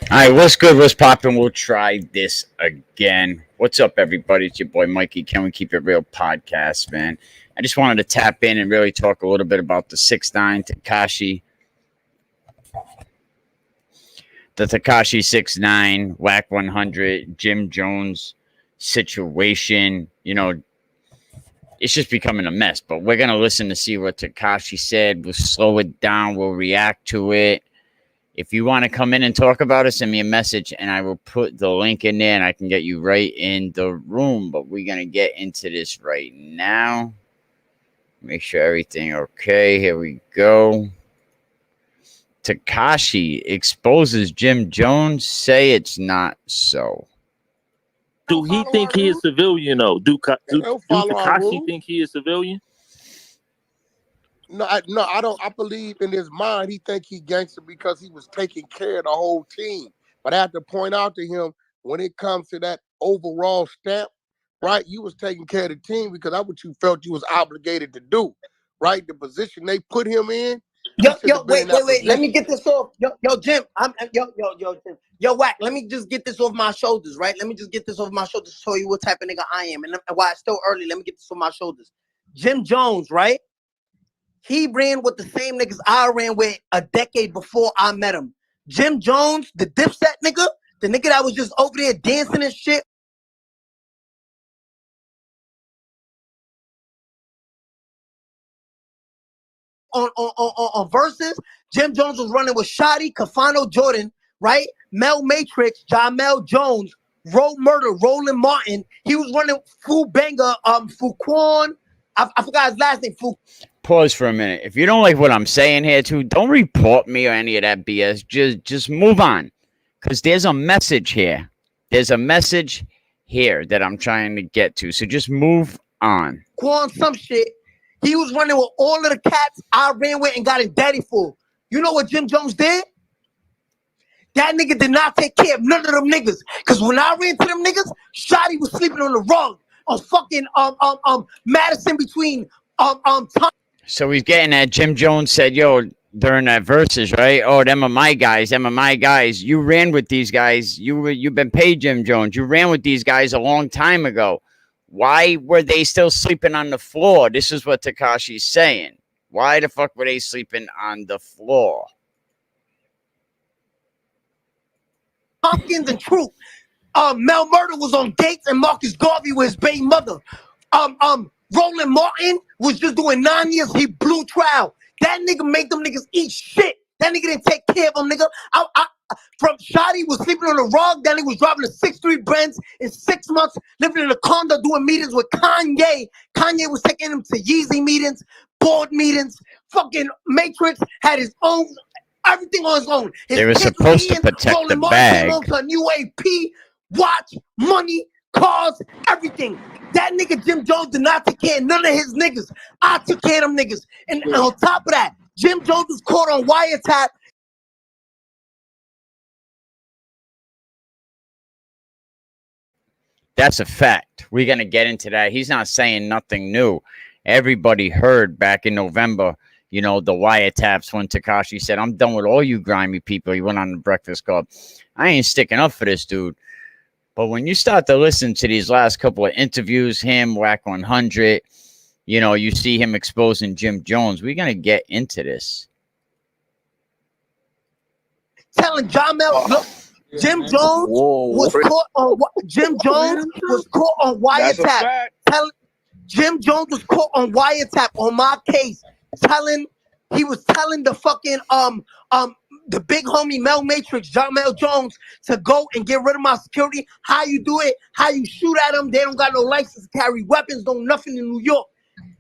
All right, what's good? What's popping? We'll try this again. What's up, everybody? It's your boy Mikey. Can we keep it real podcast, man? I just wanted to tap in and really talk a little bit about the 6ix9ine Tekashi, the Tekashi 6ix9ine wack 100 Jim Jones situation. It's just becoming a mess. But we're gonna listen to see what Tekashi said. We'll slow it down. We'll react to it. If you want to come in and talk about it, send me a message and I will put the link in there and I can get you right in the room. But we're going to get into this right now. Make sure everything okay. Here we go. Tekashi exposes Jim Jones. Say it's not so. Do he think he is civilian though? Do Tekashi think he is civilian? No, I don't. I believe in his mind he think he gangster because he was taking care of the whole team. But I have to point out to him when it comes to that overall stamp, right? You was taking care of the team because that's what you felt you was obligated to do, right? The position they put him in. Wait. Let me get this off. Jim. Jim. Wack. Let me just get this off my shoulders, right? Let me just get this off my shoulders to show you what type of nigga I am. And why it's still early, let me get this off my shoulders. Jim Jones, right? He ran with the same niggas I ran with a decade before I met him. Jim Jones, the Dipset nigga, the nigga that was just over there dancing and shit. On verses, Jim Jones was running with Shotty, Cafano Jordan, right? Mel Matrix, Jamel Jones, Roll Murder, Roland Martin. He was running Fu Banger, Fuquan. I forgot his last name. Pause for a minute. If you don't like what I'm saying here, too, don't report me or any of that BS. Just move on, because there's a message here. There's a message here that I'm trying to get to. So just move on. Quan some shit. He was running with all of the cats I ran with and got his daddy for. You know what Jim Jones did? That nigga did not take care of none of them niggas. Because when I ran to them niggas, Shotty was sleeping on the rug on fucking Madison between Tom. So he's getting that. Jim Jones said, yo, during that verses, right? Oh, them are my guys. Them are my guys. You ran with these guys. You've been paid, Jim Jones. You ran with these guys a long time ago. Why were they still sleeping on the floor? This is what Tekashi's saying. Why the fuck were they sleeping on the floor? Hopkins and Troop. Mel Murder was on Gates and Marcus Garvey with his baby mother. Roland Martin was just doing 9 years. He blew trial. That nigga made them niggas eat shit. That nigga didn't take care of them, nigga. From Shotty was sleeping on the rug. That nigga was driving a 6'3" Benz in 6 months, living in a condo doing meetings with Kanye. Kanye was taking him to Yeezy meetings, board meetings. Fucking Matrix had his own, everything on his own. They were supposed to protect the bag. Came on to new AP, watch, money, cars, everything. That nigga Jim Jones did not take care of none of his niggas. I took care of them niggas. And on top of that, Jim Jones was caught on wiretap. That's a fact. We're going to get into that. He's not saying nothing new. Everybody heard back in November, the wiretaps when Tekashi said, I'm done with all you grimy people. He went on the Breakfast Club. I ain't sticking up for this dude. But when you start to listen to these last couple of interviews, him, wack 100, you see him exposing Jim Jones. We're going to get into this. Telling Jamel, look, Jim Jones was caught on wiretap. Jim Jones was caught on wiretap on my case. He was telling the fucking the big homie Mel Matrix, Jamel Jones, to go and get rid of my security. How you do it? How you shoot at them? They don't got no license to carry weapons, no nothing in New York.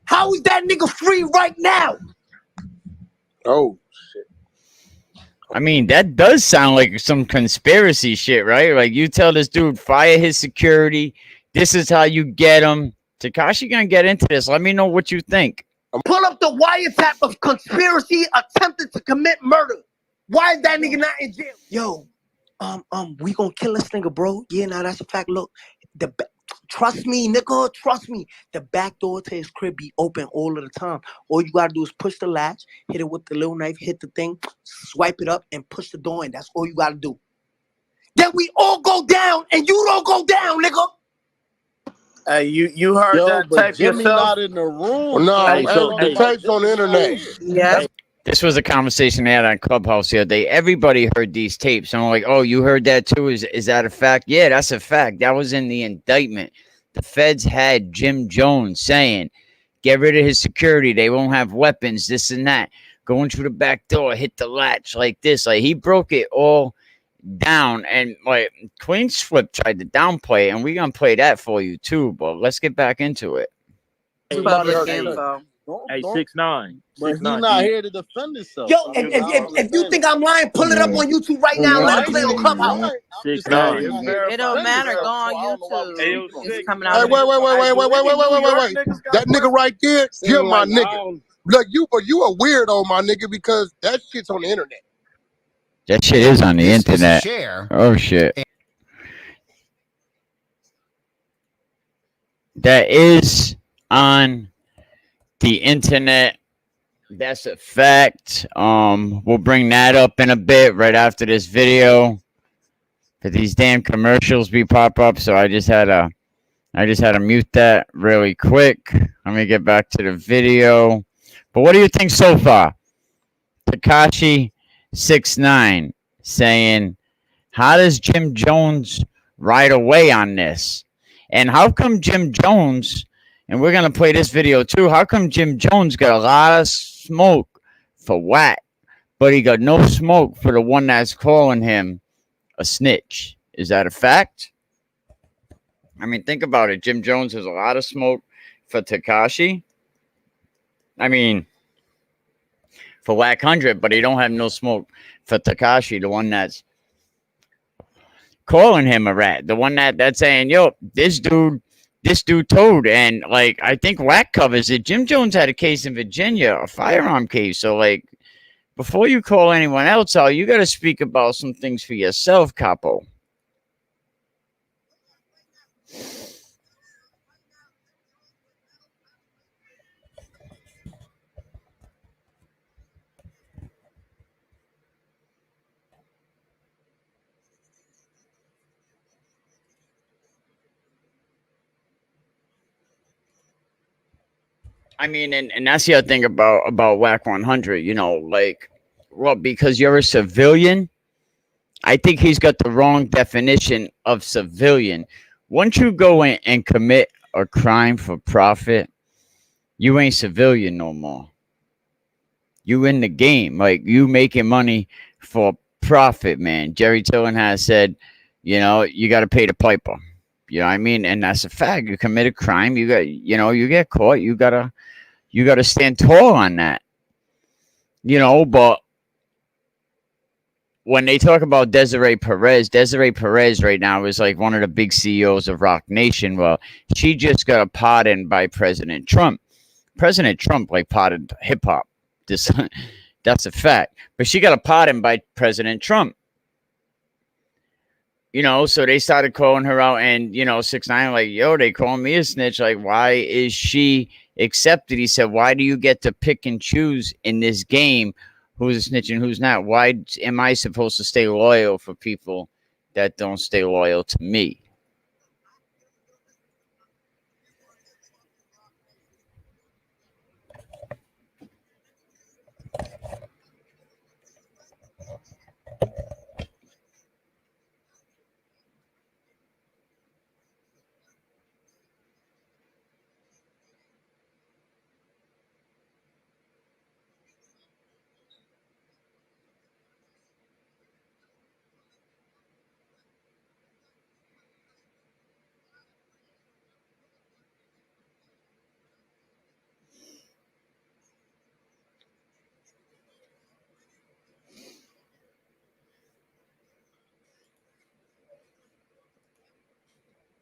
How is that nigga free right now? Oh shit. I mean, that does sound like some conspiracy shit, right? Like you tell this dude, fire his security. This is how you get him. Tekashi gonna get into this. Let me know what you think. Pull up the wiretap of conspiracy attempted to commit murder. Why is that nigga not in jail? Yo, we gonna kill this nigga, bro. Yeah, now that's a fact. Look, trust me, nigga, trust me. The back door to his crib be open all of the time. All you gotta do is push the latch, hit it with the little knife, hit the thing, swipe it up, and push the door in. That's all you gotta do. then we all go down and you don't go down, nigga. Hey, you heard Yo, that but tape Jimmy yourself? not in the room. No, Hey, so, the hey, tape's on the internet. Yeah. This was a conversation they had on Clubhouse the other day. Everybody heard these tapes. And I'm like, oh, you heard that too? Is that a fact? Yeah, that's a fact. That was in the indictment. The feds had Jim Jones saying, get rid of his security. They won't have weapons, this and that. Going through the back door, hit the latch like this. Like, he broke it all down. And like Queen's Flip tried to downplay it, and we're going to play that for you too. But let's get back into it. Everybody Public heard that. info. hey, 6ix9ine. But he's 6ix9ine, not do you- here to defend himself. Yo, I mean, if you think I'm lying, pull it up on YouTube right now and let it play on Clubhouse. Right. 6ix9ine. It don't matter. Go on YouTube. It's coming Hey, out. wait. That nigga right there, you're my nigga. Look, you a weirdo, my nigga, because that shit's on the internet. That shit is on the internet. Oh, shit. That is on the internet. That's a fact. We'll bring that up in a bit right after this video. But these damn commercials be pop up, so I just had to mute that really quick. Let me get back to the video. But what do you think so far? Tekashi 6ix9ine saying, how does Jim Jones ride away on this? And how come Jim Jones, and we're going to play this video too, how come Jim Jones got a lot of smoke for Wack, but he got no smoke for the one that's calling him a snitch? Is that a fact? I mean, think about it. Jim Jones has a lot of smoke for Tekashi. I mean, for wack100, but he don't have no smoke for Tekashi, the one that's calling him a rat, the one that's saying, yo, this dude told. And like, I think Wack covers it. Jim Jones had a case in Virginia, a firearm case. So like, before you call anyone else out, you got to speak about some things for yourself, Capo. I mean, and that's the other thing about wack100, you know, like, well, because you're a civilian, I think he's got the wrong definition of civilian. Once you go in and commit a crime for profit, you ain't civilian no more. You in the game, like, you making money for profit, man. Jerry Tillman has said, you know, you got to pay the piper. You know what I mean? And that's a fact. You commit a crime, you got, you know, you get caught, you gotta stand tall on that. You know, but when they talk about Desiree Perez right now is like one of the big CEOs of Rock Nation. Well, she just got a pardon by President Trump. President Trump like pardoned hip hop. That's a fact. But she got a pardon by President Trump. You know, so they started calling her out, and, you know, 6ix9ine like, yo, they call me a snitch. Like, why is she accepted? He said, why do you get to pick and choose in this game who's a snitch and who's not? Why am I supposed to stay loyal for people that don't stay loyal to me?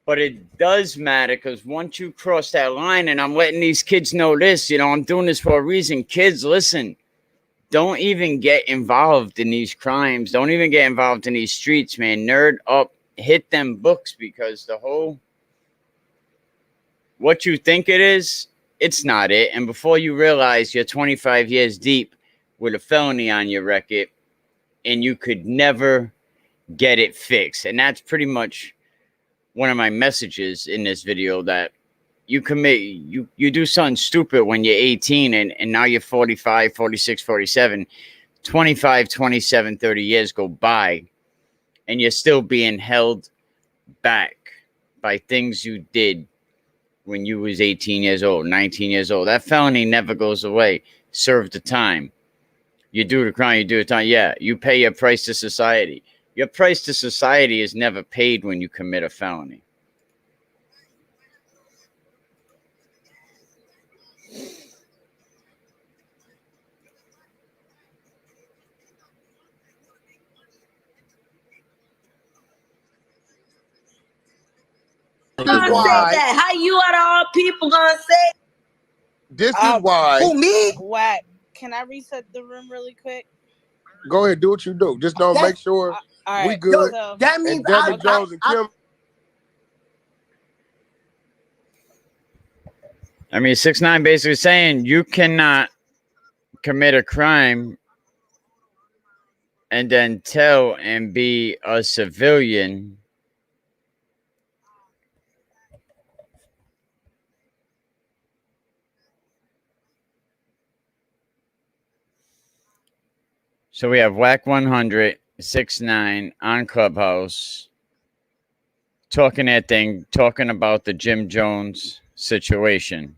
But it does matter, because once you cross that line, and I'm letting these kids know this, you know, I'm doing this for a reason. Kids, listen, don't even get involved in these crimes. Don't even get involved in these streets, man. Nerd up, hit them books, because the whole, what you think it is, it's not it. And before you realize you're 25 years deep with a felony on your record, and you could never get it fixed. And that's pretty much one of my messages in this video, that you commit, you do something stupid when you're 18 and now you're 45, 46, 47, 25, 27, 30 years go by and you're still being held back by things you did when you was 18 years old, 19 years old. That felony never goes away. Serve the time. You do the crime, you do the time. Yeah, you pay your price to society. Your price to society is never paid when you commit a felony. Gonna say that. How you out of all people gonna say? This is why. Who, me? Wack, can I reset the room really quick? Go ahead, do what you do. Just don't make sure all we right, good. so That means And Devin Jones and Kim. I mean, 6ix9ine basically saying you cannot commit a crime and then tell and be a civilian So we have wack100, 6ix9ine on Clubhouse talking that thing, talking about the Jim Jones situation.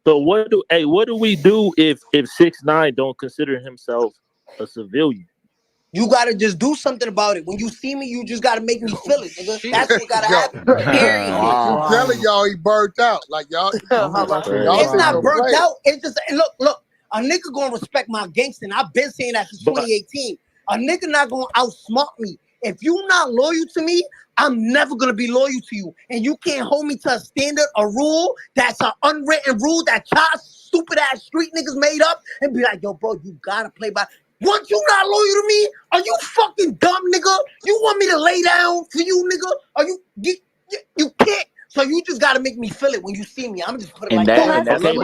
So what do we do if 6ix9ine don't consider himself a civilian? You gotta just do something about it. When you see me, you just gotta make me feel it, nigga. That's what gotta happen. period. I'm telling y'all, he burnt out. Like y'all, It's not burnt out. It's just look. A nigga gonna respect my gangster. And I've been saying that since 2018. A nigga not gonna outsmart me. If you not loyal to me, I'm never gonna be loyal to you. And you can't hold me to a standard, a rule that's an unwritten rule that y'all stupid ass street niggas made up and be like, yo, bro, you gotta play by. Once you not loyal to me, are you fucking dumb, nigga? You want me to lay down for you, nigga? Are you can't. So you just gotta make me feel it when you see me. I'm just put it like that. Let me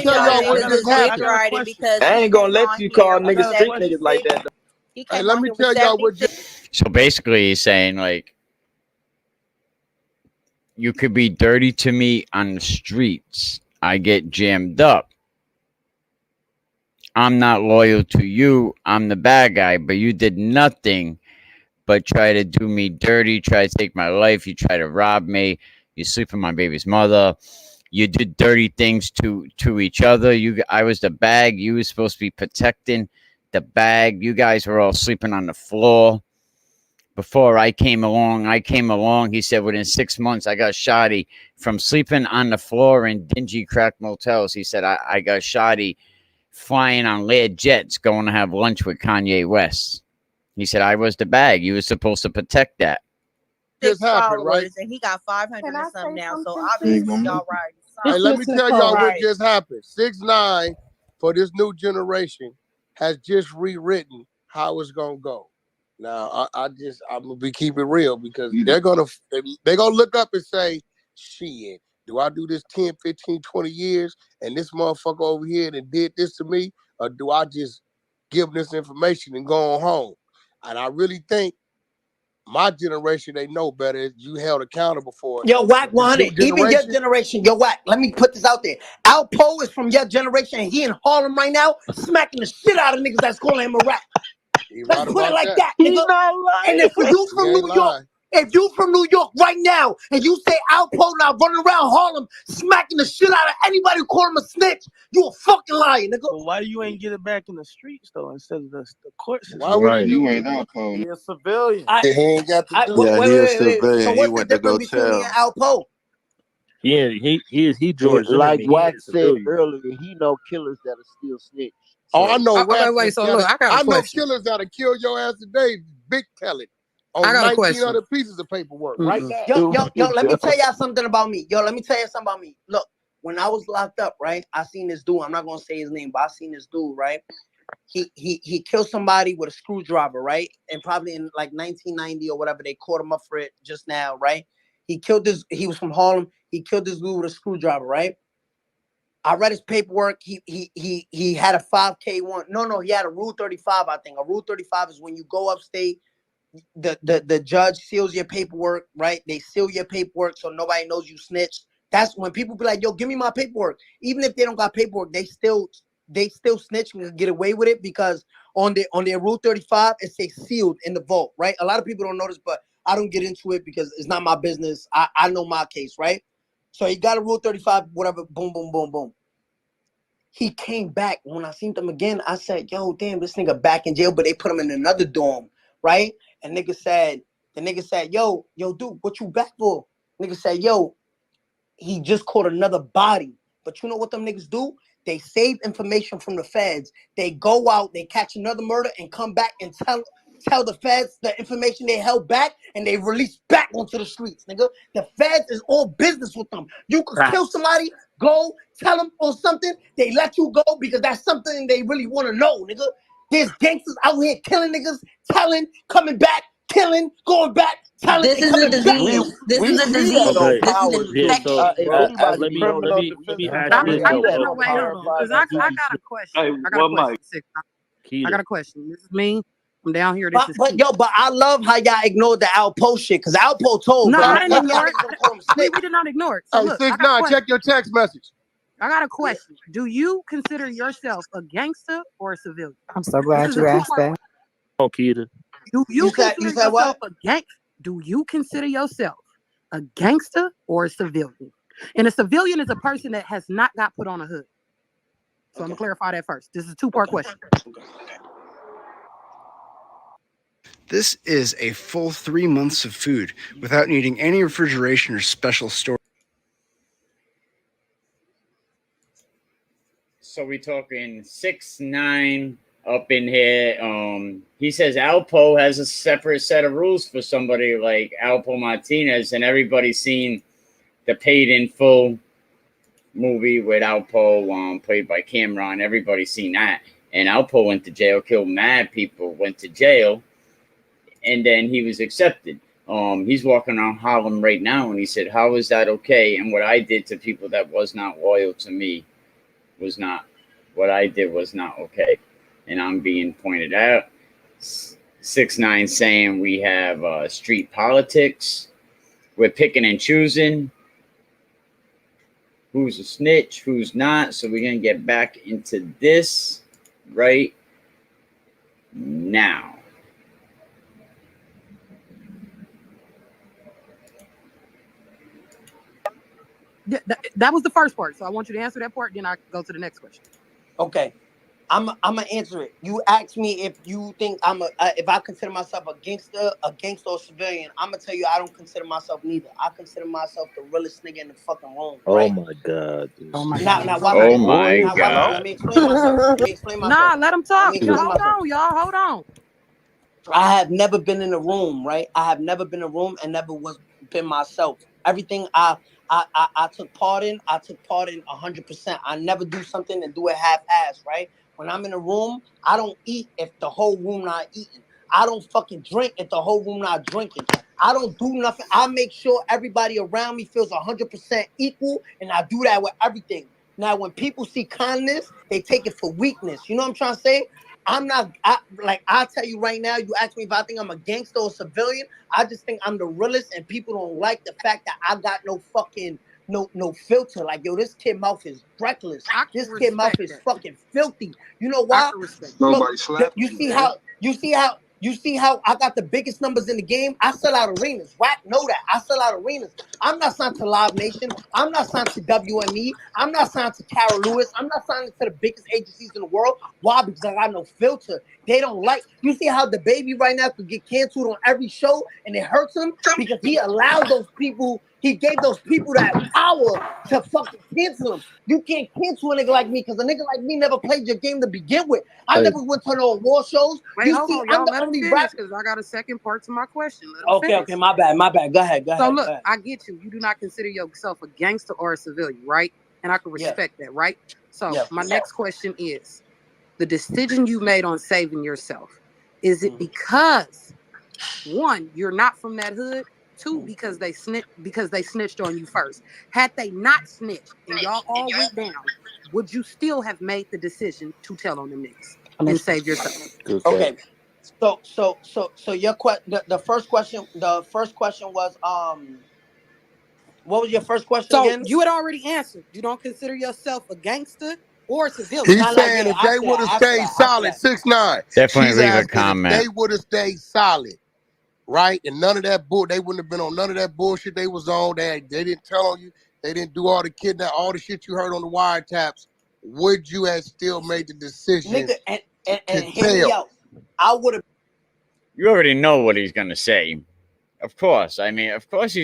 tell y'all what just happened. Because I ain't gonna let you call niggas street niggas like that. Hey, let me tell y'all what just. So basically he's saying, like, you could be dirty to me on the streets. I get jammed up. I'm not loyal to you. I'm the bad guy, but you did nothing but try to do me dirty, try to take my life. You try to rob me. You sleep with my baby's mother. You did dirty things to each other. I was the bag. You were supposed to be protecting the bag. You guys were all sleeping on the floor. Before I came along, he said within 6 months, I got shoddy from sleeping on the floor in dingy crack motels. He said, I got shoddy flying on Lear jets going to have lunch with Kanye West. He said, I was the bag. You were supposed to protect that. Just happened, right? And he got 500 and something now. So obviously y'all right. Hey, let me tell y'all what just happened. 6ix9ine for this new generation has just rewritten how it's gonna go. Now I'm gonna be keeping it real because they're gonna look up and say, shit, do I do this 10, 15, 20 years and this motherfucker over here that did this to me? Or do I just give them this information and go on home? And I really think my generation, they know better. You held accountable for it. Yo, wack100, even your generation, yo, Wack, let me put this out there. Alpo is from your generation, and he in Harlem right now, smacking the shit out of niggas that's calling him a rat. Let's put it like that, nigga. And if you from New York, if you from New York right now, and you say Alpo now running around Harlem, smacking the shit out of anybody who call him a snitch, you a fucking liar, nigga. But why you ain't get it back in the streets though, instead of the court system? Why would you ain't Alpo? He a civilian. He ain't got to do Yeah, it. he a civilian. So He what's the went to go difference between me and tell. Alpo? Yeah, he George Like Zimmerman. Wack He a said civilian. earlier, he know killers that'll still snitch. Oh, I know. Wait. So look, I got a I know question. killers that'll kill your ass today. Big telling on I got a 1,900 pieces of paperwork right now. Yo, let me tell y'all something about me. Look, when I was locked up, right, I seen this dude. I'm not gonna say his name, but I seen this dude, right? He killed somebody with a screwdriver, right? And probably in like 1990 or whatever, they caught him up for it just now, right? He killed this. He was from Harlem. He killed this dude with a screwdriver, right? I read his paperwork. He had a 5K one. No, he had a Rule 35, I think. A Rule 35 is when you go upstate, the judge seals your paperwork, right? They seal your paperwork so nobody knows you snitched. That's when people be like, yo, give me my paperwork. Even if they don't got paperwork, they still snitch and get away with it because on their Rule 35, it says sealed in the vault, right? A lot of people don't notice, but I don't get into it because it's not my business. I know my case, right? So he got a Rule 35, whatever, boom, boom, boom, boom. He came back. When I seen him again, I said, yo, damn, this nigga back in jail, but they put him in another dorm, right? And the nigga said, yo, dude, what you back for? Nigga said, yo, he just caught another body. But you know what them niggas do? They save information from the feds. They go out, they catch another murder and come back and tell the feds the information they held back and they release back onto the streets, nigga. The feds is all business with them. You could kill somebody, go tell them on something, they let you go because that's something they really want to know, nigga. There's gangsters out here killing niggas, telling, coming back, killing, going back, telling, This is a disease. This is a disease. Okay. This is an Yeah, so infection. If bro, anybody let me criminal hash defense this attorney, out, that bro. on Wait, hold on, because I got a question. Hey, I got a one question. mic. 6ix9ine. I got a question. This is me. I'm down here. This is but Keith. yo, but I love how y'all ignored the Alpo shit because Alpo told. No, but I didn't none of ignore y'all it. niggas gonna call him snitch. We did not ignore it. So Hey, look, I got a 6ix9ine, question. check your text message. I got a question. Do you consider yourself a gangster or a civilian? I'm so glad you asked that. Oh, Keita. Do you consider you said yourself what? a gang? Do you consider yourself a gangster or a civilian? And a civilian is a person that has not got put on a hood. So I'm gonna clarify that first. This is a two-part question. This is a full 3 months of food without needing any refrigeration or special storage. So we talking 6ix9ine up in here. He says Alpo has a separate set of rules for somebody like Alpo Martinez, and everybody's seen the Paid in Full movie with Alpo, played by Cameron. Everybody's seen that. And Alpo went to jail, killed mad people, went to jail, and then he was accepted. He's walking around Harlem right now, and he said, how is that okay? And what I did to people that was not loyal to me was not, what I did was not okay. And I'm being pointed out. 6ix9ine saying we have street politics. We're picking and choosing who's a snitch, who's not. So we're going to get back into this right now. That was the first part. So I want you to answer that part. Then I go to the next question. Okay, I'm gonna answer it. You asked me if you think if I consider myself a gangster or civilian. I'm gonna tell you I don't consider myself neither. I consider myself the realest nigga in the fucking room. Right? Oh my God. Oh my Now, God. Oh my God. let me explain myself. Nah, let him talk. Let me explain Hold myself. on, y'all. Hold on. I have never been in a room, right? I have never been in a room and never been myself. Everything I took part in 100%. I never do something and do it half-ass, right? When I'm in a room, I don't eat if the whole room not eating. I don't fucking drink if the whole room not drinking. I don't do nothing. I make sure everybody around me feels 100% equal, and I do that with everything. Now, when people see kindness, they take it for weakness. You know what I'm trying to say? I'll tell you right now, you ask me if I think I'm a gangster or civilian, I just think I'm the realest, and people don't like the fact that I got no fucking no filter. Like, yo, this kid mouth is reckless. This kid mouth is fucking filthy. You know why? Nobody slapped You see how I got the biggest numbers in the game? I sell out arenas. Wack know that. I sell out arenas. I'm not signed to Live Nation. I'm not signed to WME. I'm not signed to Carol Lewis. I'm not signed to the biggest agencies in the world. Why? Because I got no filter. They don't like. You see how the baby right now could get canceled on every show and it hurts him because he allowed those people. He gave those people that power to fucking cancel him. You can't cancel a nigga like me because a nigga like me never played your game to begin with. I never went to no war shows. Wait, hold on, y'all. Let him finish because I got a second part to my question. Okay, my bad. Go ahead. So look, I get you. You do not consider yourself a gangster or a civilian, right? And I can respect that, right? So my next question is, the decision you made on saving yourself, is it because, one, you're not from that hood, Two, because they snitched on you first. Had they not snitched and y'all all went down, would you still have made the decision to tell on them niggas and save yourself? Okay. So your the first question was what was your first question So again? you had already answered. You don't consider yourself a gangster or a civilian. He's Not like, saying yeah, if they would have stayed solid, 6ix9ine. Definitely She's leave a asking if comment. they would have stayed solid, right? And none of that bull, they wouldn't have been on none of that bullshit they was on. They didn't tell on you. They didn't do all the kidnap, all the shit you heard on the wiretaps. Would you have still made the decision Nigga, and to hear me tell? out. I would have. You already know what he's gonna say. Of course. I mean, of course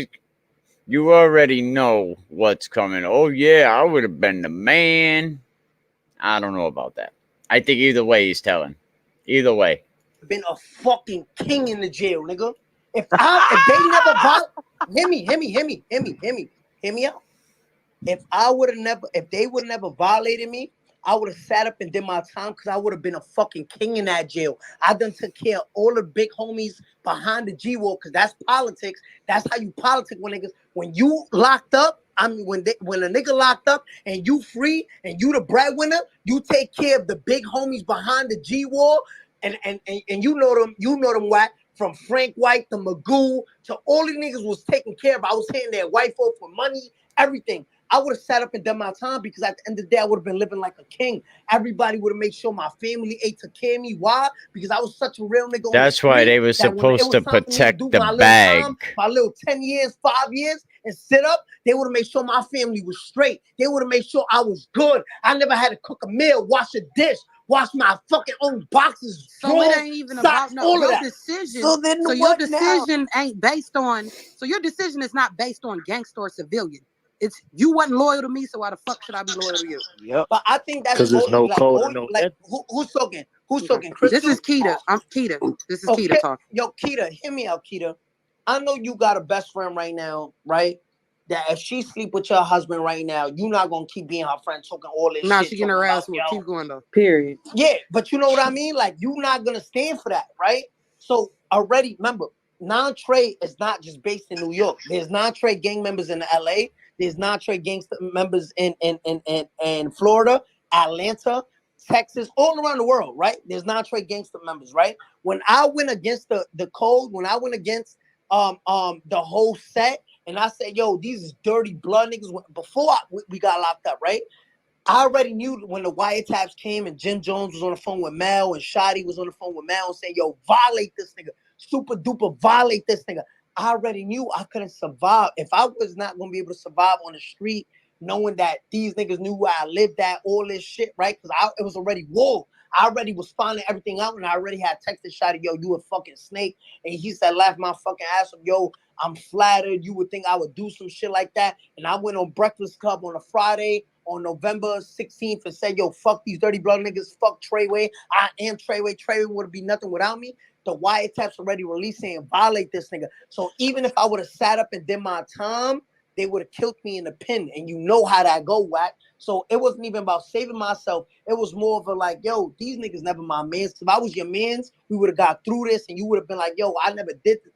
you already know what's coming. Oh yeah, I would have been the man. I don't know about that. I think either way he's telling. Either way. Been a fucking king in the jail, nigga. If they never hear me out. If they would never violated me, I would have sat up and did my time because I would have been a fucking king in that jail. I done took care of all the big homies behind the G-Wall because that's politics. That's how you politic when niggas. When you locked up, I mean, when a nigga locked up and you free and you the breadwinner, you take care of the big homies behind the G-Wall. And you know them what? From Frank White to Magoo to all these niggas was taken care of. I was hitting their wife off for money, everything. I would have sat up and done my time because at the end of the day, I would have been living like a king. Everybody would have made sure my family ate to care of me. Why? Because I was such a real nigga. That's why they were supposed to protect the bag. My little 10 years, 5 years, and sit up, they would have made sure my family was straight. They would have made sure I was good. I never had to cook a meal, wash a dish, wash my fucking own boxes. So it ain't even about your decision. So your decision ain't based on. So your decision is not based on gangster or civilian. It's you wasn't loyal to me, so why the fuck should I be loyal to you? Yep. But I think that's because there's no code. who's talking? Who's talking? Crystal? This is Keita. I'm Keita. This is Keita talking. Yo, Keita, hear me out, Keita. I know you got a best friend right now, right? That if she sleep with your husband right now, you're not gonna keep being her friend talking all this shit. Nah, she getting her ass whooped. Keep going though. Period. Yeah, but you know what I mean? Like, you're not gonna stand for that, right? So already, remember, non-trade is not just based in New York. There's non-trade gang members in LA. There's non-trade gangster members in Florida, Atlanta, Texas, all around the world, right? There's non-trade gangster members, right? When I went against the code, when I went against the whole set, and I said, yo, these is dirty blood niggas. Before we got locked up, right? I already knew when the wiretaps came and Jim Jones was on the phone with Mel and Shotty was on the phone with Mel and saying, yo, violate this nigga. Super duper violate this nigga. I already knew I couldn't survive. If I was not going to be able to survive on the street, knowing that these niggas knew where I lived at, all this shit, right? Because it was already war. I already was finding everything out, and I already had texted Shotty, yo, you a fucking snake. And he said, laugh my fucking ass up, yo, I'm flattered. You would think I would do some shit like that. And I went on Breakfast Club on a Friday on November 16th and said, yo, fuck these dirty blood niggas, fuck Treyway. I am Treyway. Treyway would be nothing without me. The wiretaps already released saying violate this nigga. So even if I would have sat up and did my time, they would have killed me in the pen. And you know how that go, Wack. So it wasn't even about saving myself. It was more of a like, yo, these niggas never my mans. If I was your mans, we would have got through this and you would have been like, yo, I never did this.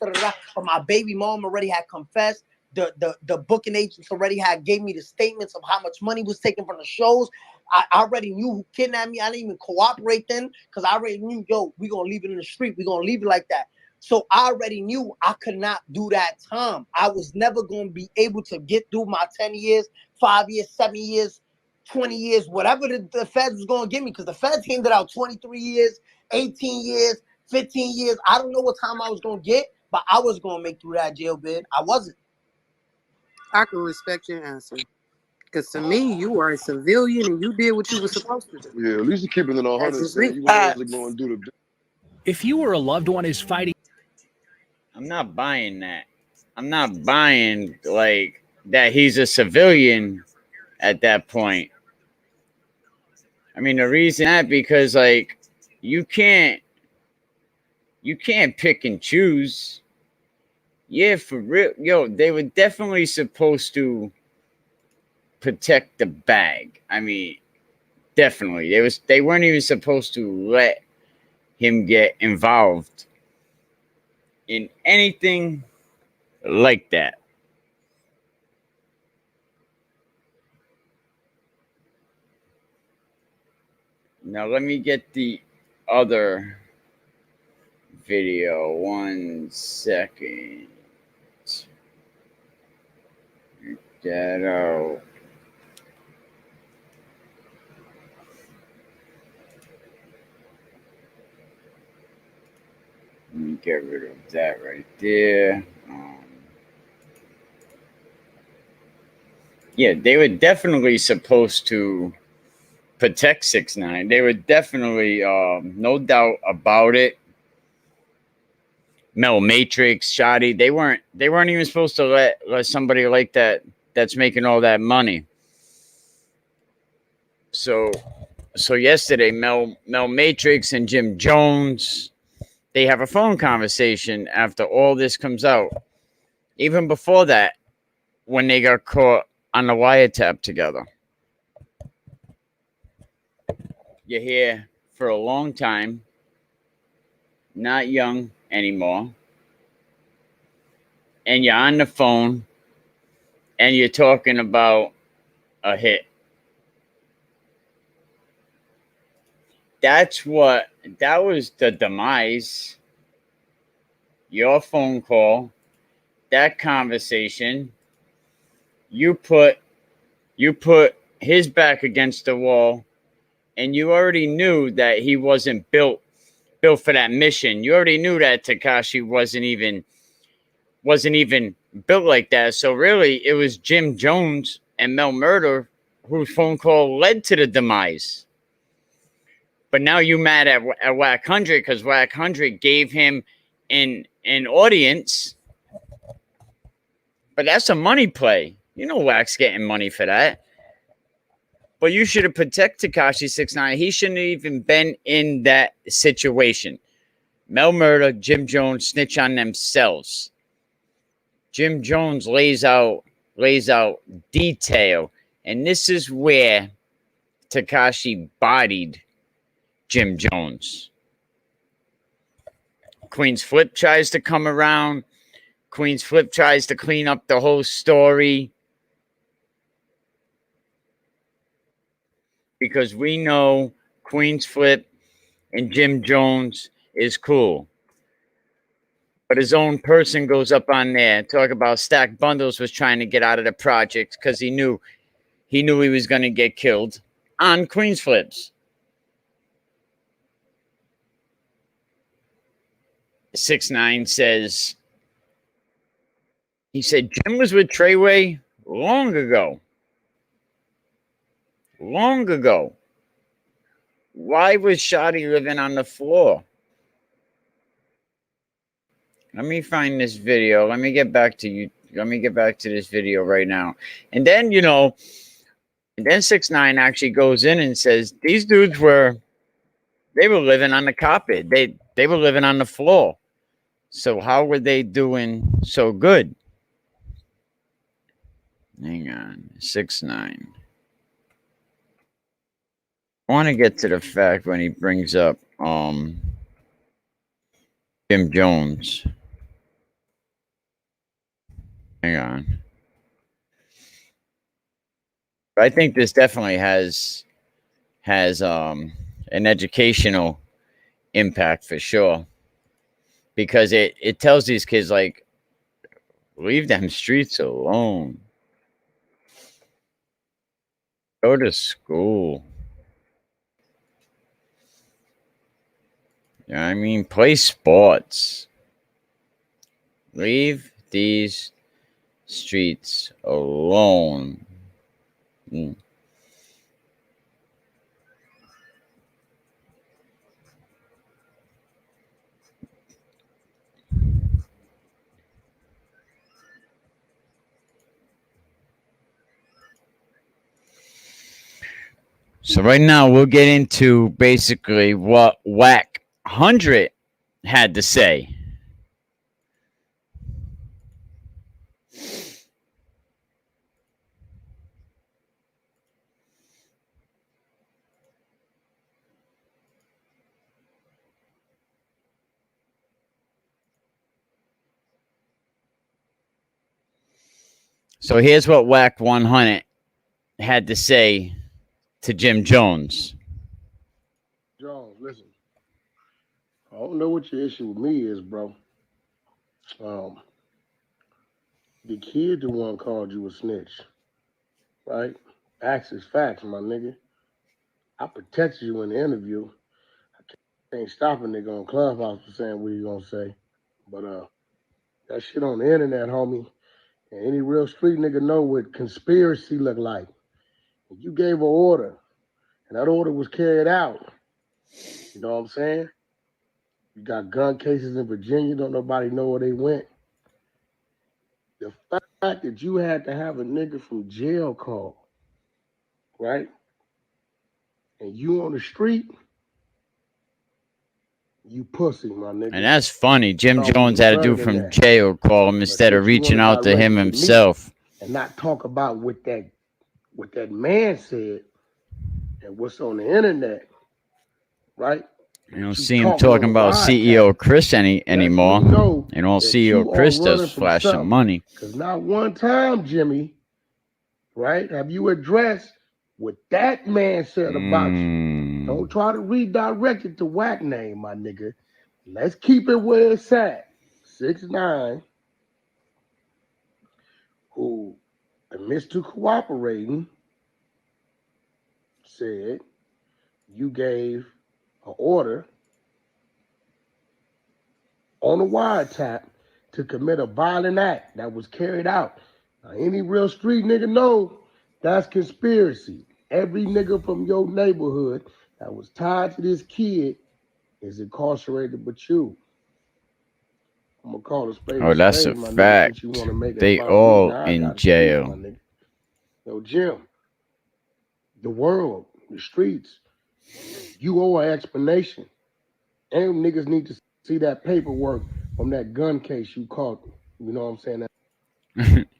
But my baby mom already had confessed. The booking agents already had gave me the statements of how much money was taken from the shows. I already knew who kidnapped me. I didn't even cooperate then because I already knew, yo, we gonna leave it in the street. We gonna leave it like that. So I already knew I could not do that time. I was never gonna be able to get through my 10 years, 5 years, 7 years, 20 years, whatever the feds was gonna give me, because the feds handed out 23 years, 18 years, 15 years. I don't know what time I was gonna get, but I was gonna make through that jail bid. I wasn't. I can respect your answer. Because to me, you are a civilian and you did what you were supposed to do. Yeah, at least you're keeping it on That's 100. just Saying me. you weren't actually going to do the. If you or a loved one is fighting, I'm not buying that. I'm not buying like that he's a civilian at that point. I mean, the reason that because like you can't pick and choose. Yeah, for real. Yo, they were definitely supposed to protect the bag. I mean, definitely. They weren't even supposed to let him get involved in anything like that. Now let me get the other video. 1 second. That out. Let me get rid of that right there. Yeah, they were definitely supposed to protect 6ix9ine. They were definitely, no doubt about it. Mel Matrix, Shoddy, they weren't even supposed to let somebody like that that's making all that money. So yesterday, Mel Matrix and Jim Jones, they have a phone conversation after all this comes out. Even before that, when they got caught on the wiretap together. You're here for a long time, not young anymore, and you're on the phone, and you're talking about a hit. That was the demise. Your phone call, that conversation, you put his back against the wall, and you already knew that he wasn't built for that mission. You already knew that Tekashi wasn't even built like that. So really, it was Jim Jones and Mel Murder whose phone call led to the demise. But now you mad at wack100 because wack100 gave him an audience. But that's a money play. You know Wack's getting money for that. But you should have protected Tekashi 6ix9ine. He shouldn't have even been in that situation. Mel Murder, Jim Jones snitch on themselves. Jim Jones lays out detail. And this is where Tekashi bodied Jim Jones. Queen's Flip tries to come around. Queen's Flip tries to clean up the whole story. Because we know Queen's Flip and Jim Jones is cool. But his own person goes up on there and talk about Stack Bundles was trying to get out of the project because he knew he was going to get killed on Queen's Flips. 6ix9ine says, he said Jim was with Treyway long ago. Long ago. Why was Shoddy living on the floor? Let me find this video. Let me get back to you. Let me get back to this video right now. And then, then 6ix9ine actually goes in and says, these dudes were living on the carpet. They were living on the floor. So how were they doing so good? Hang on. 6ix9ine. I want to get to the fact when he brings up Jim Jones. Hang on. I think this definitely has an educational impact for sure. Because it tells these kids, like, leave them streets alone. Go to school. You know what I mean? Play sports. Leave these streets alone. So right now we'll get into basically what wack100 had to say. So here's what wack100 had to say to Jim Jones. Jones, listen. I don't know what your issue with me is, bro. The kid the one called you a snitch, right? Facts is facts, my nigga. I protected you in the interview. I can't stop a nigga on Clubhouse for saying what he gonna say. But that shit on the internet, homie. And any real street nigga know what conspiracy look like. And you gave an order, and that order was carried out. You know what I'm saying? You got gun cases in Virginia, don't nobody know where they went. The fact that you had to have a nigga from jail call, right? And you on the street, you pussy, my nigga. And that's funny. Jim Thought we Jones was had to do better than from that. jail call him But instead of since you reaching wanna out to him direct it to me himself. and not talk about what that man said and what's on the internet, right? You don't You see him talking on talking a about CEO podcast Chris lets me anymore. know And all that CEO you are Chris does running from flash some something. money. Because not one time, Jimmy, right, have you addressed what that man said about you. Don't try to redirect it to whack name, my nigga. Let's keep it where it's at. 6ix9ine, who admits to cooperating, said you gave an order on a wiretap to commit a violent act that was carried out. Now, any real street nigga know that's conspiracy. Every nigga from your neighborhood that was tied to this kid is incarcerated but you. I'm gonna call a spade Oh, a that's a spade, my nigga, since fact. you want to make it They about me. all Now I in gotta speak, my jail. nigga. Yo, Jim, the world, the streets, you owe an explanation. And niggas need to see that paperwork from that gun case you caught. You know what I'm saying?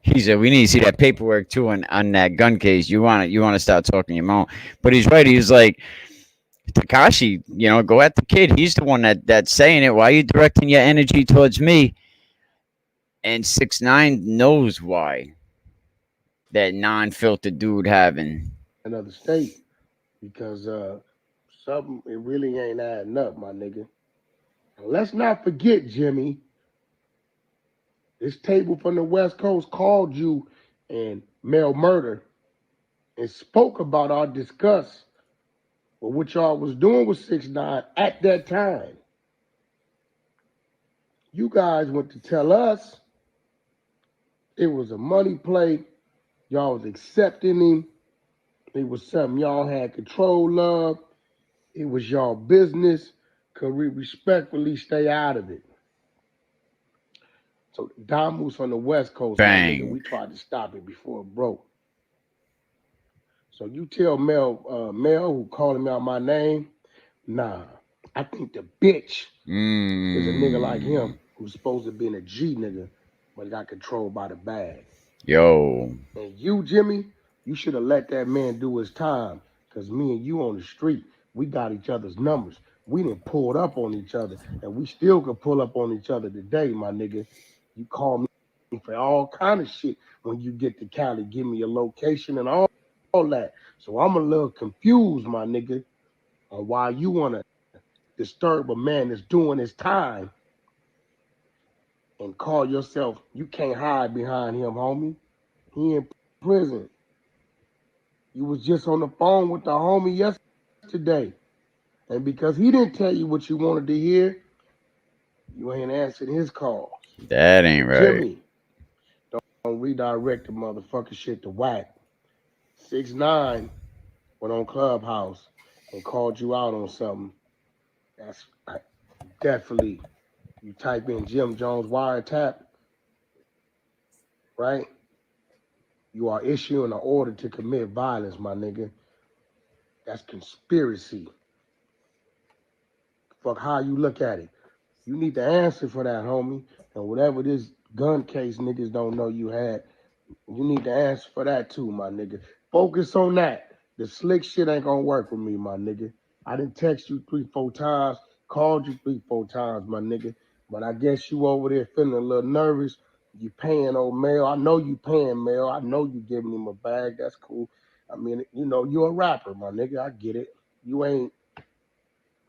He said we need to see that paperwork too on that gun case. You want to start talking your mouth. But he's right. He's like, Takashi, go at the kid. He's the one that's saying it. Why are you directing your energy towards me? And 6ix9ine knows why. That non-filtered dude having. Another state because something it really ain't adding up, my nigga. And let's not forget, Jimmy, this table from the West Coast called you and Mel Murder and spoke about our discuss with what y'all was doing with 6ix9ine at that time. You guys went to tell us it was a money play. Y'all was accepting him. It was something y'all had control of. It was y'all business. Could we respectfully stay out of it? So Damu's from the West Coast, my nigga. Bang. We tried to stop it before it broke. So you tell Mel, who calling me out my name, nah. I think the bitch is a nigga like him who's supposed to be a G nigga, but got controlled by the bag. Yo. And you, Jimmy, you should have let that man do his time. Because me and you on the street, we got each other's numbers. We done pulled up on each other. And we still could pull up on each other today, my nigga. You call me for all kind of shit when you get to Cali. Give me your location and all that. So I'm a little confused, my nigga, on why you want to disturb a man that's doing his time and call yourself, you can't hide behind him, homie. He in prison. You was just on the phone with the homie yesterday. And because he didn't tell you what you wanted to hear, you ain't answered his calls. That ain't right. Jimmy, don't redirect the motherfucking shit to whack. 6ix9ine went on Clubhouse and called you out on something. That's definitely, you type in Jim Jones wiretap, right? You are issuing an order to commit violence, my nigga. That's conspiracy. Fuck how you look at it. You need to answer for that, homie. And whatever this gun case niggas don't know you had, you need to answer for that too, my nigga. Focus on that. The slick shit ain't gonna work with me, my nigga. I didn't text you 3-4 times, called you 3-4 times, my nigga. But I guess you over there feeling a little nervous You paying old Mel. I know you paying Mel. I know you giving him a bag. That's cool. I mean, you know, you're a rapper, my nigga. I get it. You ain't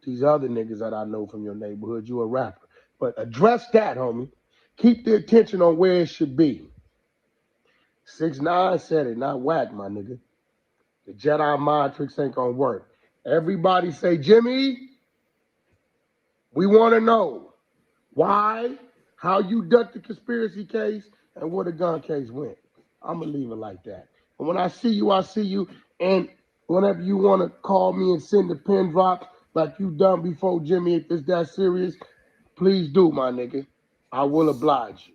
these other niggas that I know from your neighborhood. You a rapper. But address that, homie. Keep the attention on where it should be. 6ix9ine said it, not whack, my nigga. The Jedi mind tricks ain't gonna work. Everybody say, Jimmy, we want to know why, how you ducked the conspiracy case, and where the gun case went. I'm gonna leave it like that. And when I see you, I see you. And whenever you want to call me and send the pin drops like you done before, Jimmy, if it's that serious, please do, my nigga. I will oblige you.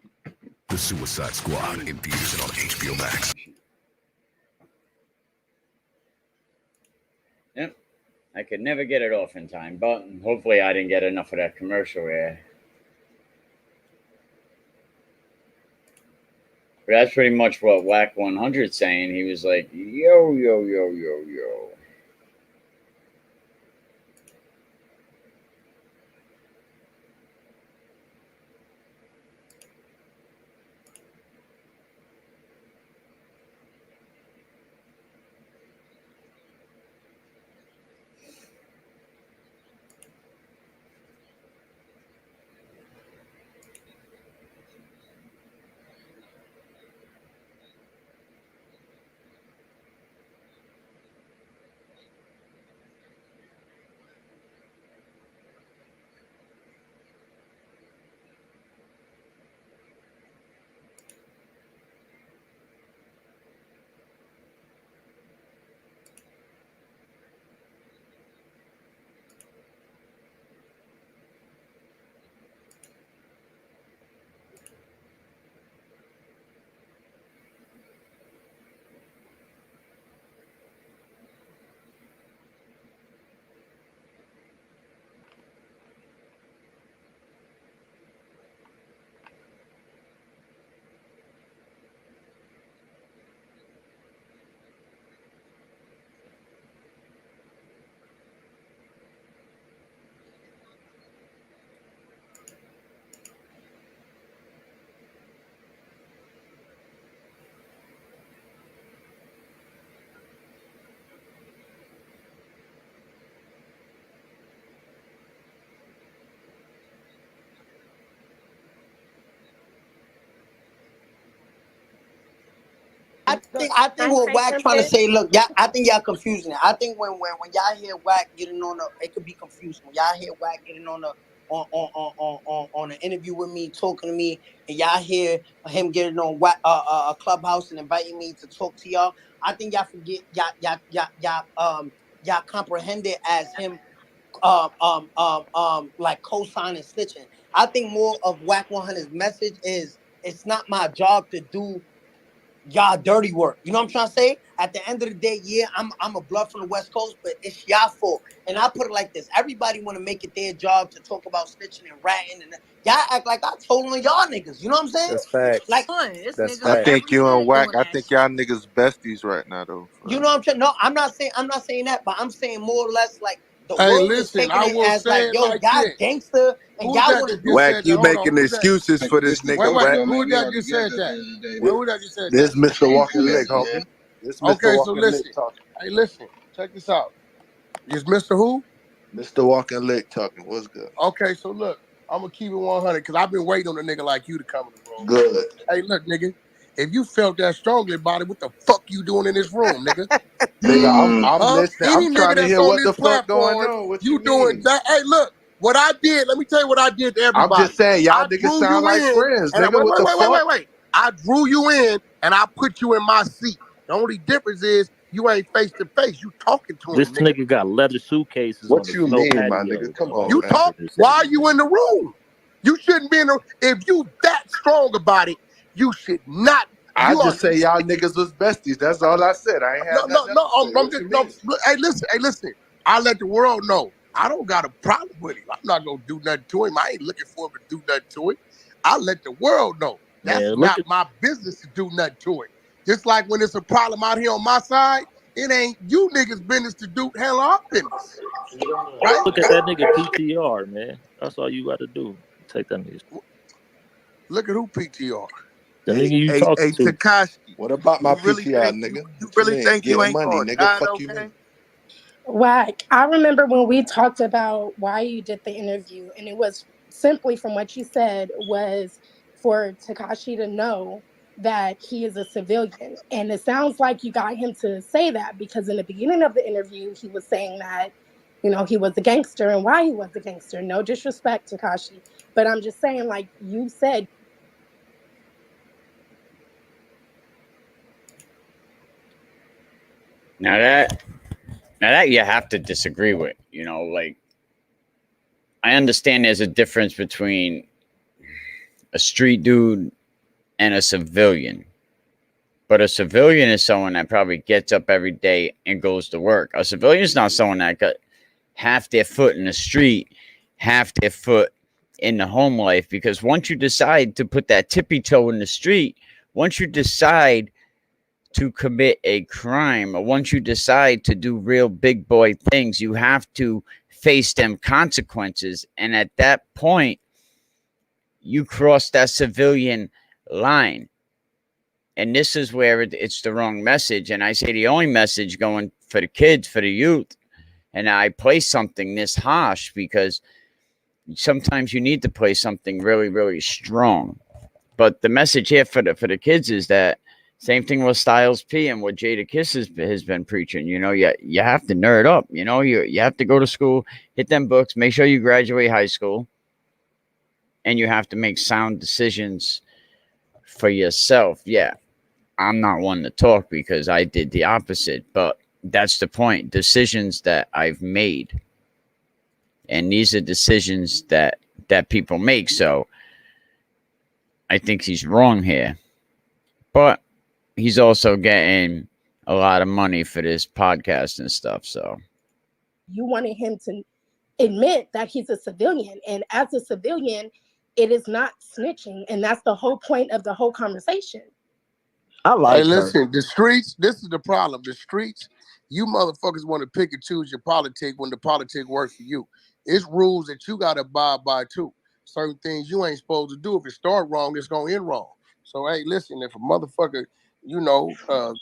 The Suicide Squad in theaters and on HBO Max. Yep. I could never get it off in time, but hopefully I didn't get enough of that commercial there. But that's pretty much what wack100 saying. He was like, yo, yo, yo, yo, yo. I think what Wack trying to say, look, y'all, I think y'all confusing it. I think when y'all hear Wack getting on the, it could be confusing. When y'all hear Wack getting on the on an interview with me, talking to me, and y'all hear him getting on a Clubhouse and inviting me to talk to y'all, I think y'all forget y'all comprehend it as him like co-signing snitching. I think more of wack100's message is it's not my job to do y'all dirty work. You know what I'm trying to say? At the end of the day, yeah, I'm a blood from the West Coast, but it's y'all fault. And I put it like this: everybody want to make it their job to talk about snitching and ratting, and y'all act like I told on y'all niggas. You know what I'm saying? That's facts. Like, That's facts. I think you and Wack. I think y'all niggas besties right now, though. you know what I'm saying? No, I'm not saying that, but I'm saying more or less like the Hey, world is listen, taking I it will as say like, it yo, like y'all this. gangster, and Who's y'all that want to that do. just Wack, said you that? Hold on. making Who's that? excuses for this nigga, Wack. Who that just said that? Who that just said This that? Mr. Walking Lick, homie. This Mr. Okay, so Walking Lick listen. talking. Hey, listen. Check this out. Is Mr. Who? Mr. Walking Lick talking. What's good? Okay, so look, I'm gonna keep it 100 because I've been waiting on a nigga like you to come in the room. Good. Hey, look, nigga. If you felt that strongly about it, what the fuck you doing in this room, nigga? Nigga, I'm listening. Any I'm nigga trying to that's hear on what this the fuck going platform, on. What you you doing mean? that? Hey, look, what I did. Let me tell you what I did to I'm everybody. just saying, y'all I niggas drew sound you like in, friends, and nigga. What the fuck? wait. I drew you in, and I put you in my seat. The only difference is you ain't face to face. You talking to This him, nigga. nigga got leather suitcases on What the you snow mean, my patio. nigga? Come Of all on, You man. talk. places. Why are you in the room? You shouldn't be in the. If you that strong about it, you should not. I just say y'all niggas was besties. That's all I said. I ain't had nothing else to say. What you mean? Hey, listen. I let the world know. I don't got a problem with him. I'm not gonna do nothing to him. I ain't looking for him to do nothing to him. I let the world know. That's Man, not my business to do nothing to it. Just like when it's a problem out here on my side, it ain't you niggas' business to handle our business. Right? look at that nigga PTR, man. That's all you got to do. Take that nigga. Look at who PTR. The nigga you Hey, talking to. Takashi, What about my you really PTI, think nigga? you What you really mean? think you Getting ain't money, gonna nigga. die Fuck though, you, gang? mean? Whack. I remember when we talked about why you did the interview, and it was simply from what you said was for Takashi to know that he is a civilian. And it sounds like you got him to say that because in the beginning of the interview, he was saying that, you know, he was a gangster and why he was a gangster. No disrespect, Takashi. But I'm just saying, like you said, Now that you have to disagree with, you know, like I understand there's a difference between a street dude and a civilian. But a civilian is someone that probably gets up every day and goes to work. A civilian is not someone that got half their foot in the street, half their foot in the home life. Because once you decide to put that tippy toe in the street, once you decide to commit a crime, or once you decide to do real big boy things, you have to face them consequences. And at that point, you cross that civilian line. And this is where it's the wrong message. And I say the only message going for the kids, for the youth, and I play something this harsh because sometimes you need to play something really, really strong. But the message here for the kids is that same thing with Styles P and what Jada Kiss has been preaching. You know, you have to nerd up. You know, you have to go to school, hit them books, make sure you graduate high school, and you have to make sound decisions for yourself. Yeah, I'm not one to talk because I did the opposite, but that's the point. Decisions that I've made, and these are decisions that people make. So I think he's wrong here, but he's also getting a lot of money for this podcast and stuff. So you wanted him to admit that he's a civilian. And as a civilian, it is not snitching. And that's the whole point of the whole conversation. I Hey, like her. listen, the streets, this is the problem. The streets, you motherfuckers want to pick and choose your politic when the politic works for you. It's rules that you got to abide by too. Certain things you ain't supposed to do. If it start wrong, it's going to end wrong. So, hey, listen, if a motherfucker, you know,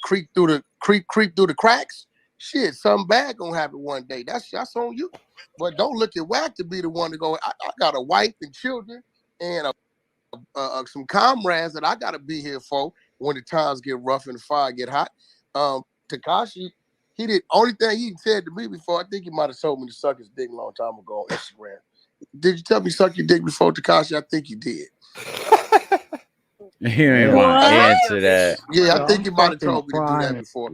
creep through the cracks, shit, something bad going to happen one day. That's on you. But don't look at Wack to be the one to go, I got a wife and children and some comrades that I got to be here for when the times get rough and the fire get hot. Takashi, he did only thing he said to me before. I think he might have told me to suck his dick a long time ago on Instagram. Did you tell me suck your dick before, Takashi? I think you did. you ain't want to answer that. Yeah, I think he might have told me to do that before. I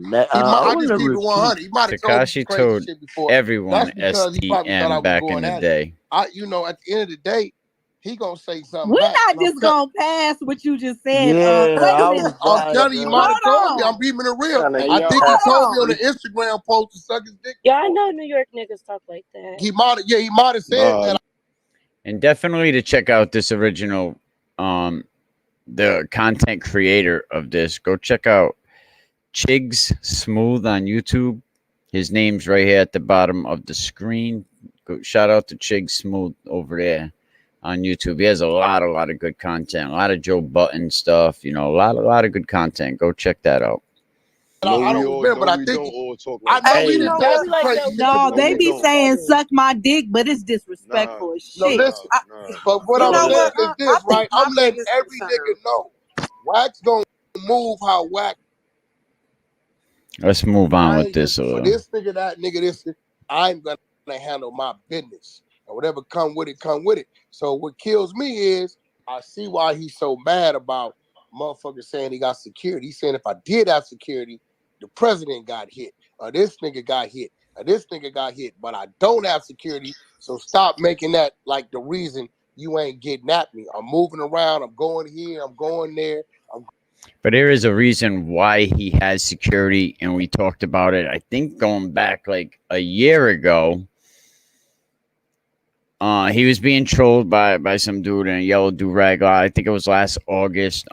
just keep it 100. He might have told me Takashi crazy told shit before. everyone That's because he probably thought I STM was back going in the at day. it. You know, at the end of the day, he gonna say something We're back. not just gonna pass what you just said. Yeah, Wait I a was minute. I'm telling you, he might have told me. I'm keeping it real. I think he told me on the Instagram post to suck his dick. Yeah, I know New York niggas talk like that. He might have said that. And definitely to check out this original, the content creator of this, go check out6ix9ine on YouTube. His name's right here at the bottom of the screen. Go, shout out to 6ix9ine over there on YouTube. He has a lot of good content, a lot of Joe Button stuff, you know, a lot of good content. Go check that out. I don't remember, but I think I know he didn't say some crazy shit. No, they be saying suck my dick, but it's disrespectful as shit. No, listen, but what I'm saying is this, right? I'm letting every nigga know. Wack's gonna move how Wack. Let's move on with this. For this nigga, that nigga, this, I'm gonna handle my business. And whatever come with it, come with it. So what kills me is I see why he's so mad about motherfuckers saying he got security. He's saying if I did have security, the president got hit, or this nigga got hit, or this nigga got hit, but I don't have security. So stop making that like the reason you ain't getting at me. I'm moving around, I'm going here, I'm going there. But there is a reason why he has security, and we talked about it, I think, going back like a year ago. He was being trolled by some dude in a yellow do-rag. I think it was last August.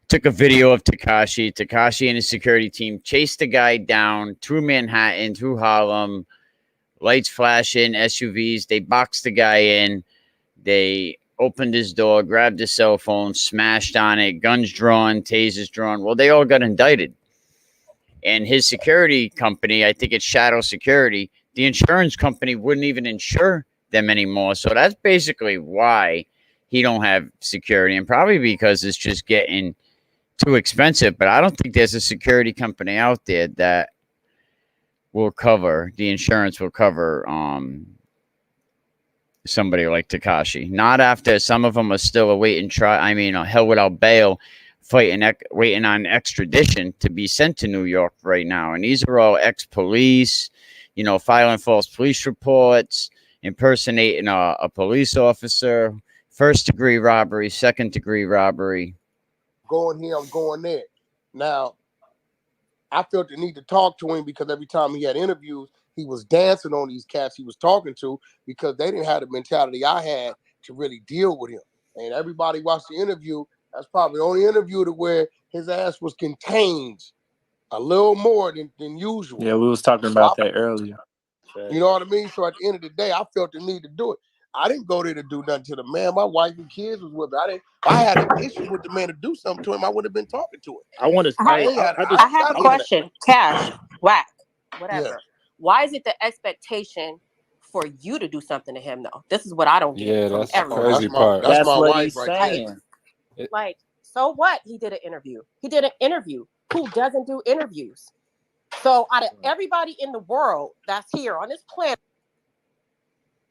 Took a video of Takashi. Takashi and his security team chased the guy down through Manhattan, through Harlem, lights flashing, SUVs. They boxed the guy in. They opened his door, grabbed his cell phone, smashed on it, guns drawn, tasers drawn. Well, they all got indicted. And his security company, I think it's Shadow Security, the insurance company wouldn't even insure them anymore. So that's basically why he don't have security, and probably because it's just getting too expensive. But I don't think there's a security company out there that will cover, the insurance will cover somebody like Tekashi. Not after some of them are still awaiting trial. I mean, hell without bail, waiting on extradition to be sent to New York right now. And these are all ex-police, you know, filing false police reports, impersonating a police officer, first-degree robbery, second-degree robbery. Going here, I'm going there. Now, I felt the need to talk to him because every time he had interviews, he was dancing on these cats he was talking to because they didn't have the mentality I had to really deal with him. And everybody watched the interview. That's probably the only interview to where his ass was contained a little more than usual. Yeah, we was talking about that earlier. You know what I mean? So at the end of the day, I felt the need to do it. I didn't go there to do nothing to the man. My wife and kids was with me. If I had an issue with the man to do something to him, I would have been talking to him. I have a question. Cash, Wack, whatever. Yeah. Why is it the expectation for you to do something to him, though? This is what I don't get. Yeah, from that's the everyone. crazy part. That's my what wife he's right there. saying. Like, so what? He did an interview. He did an interview. Who doesn't do interviews? So out of everybody in the world that's here on this planet,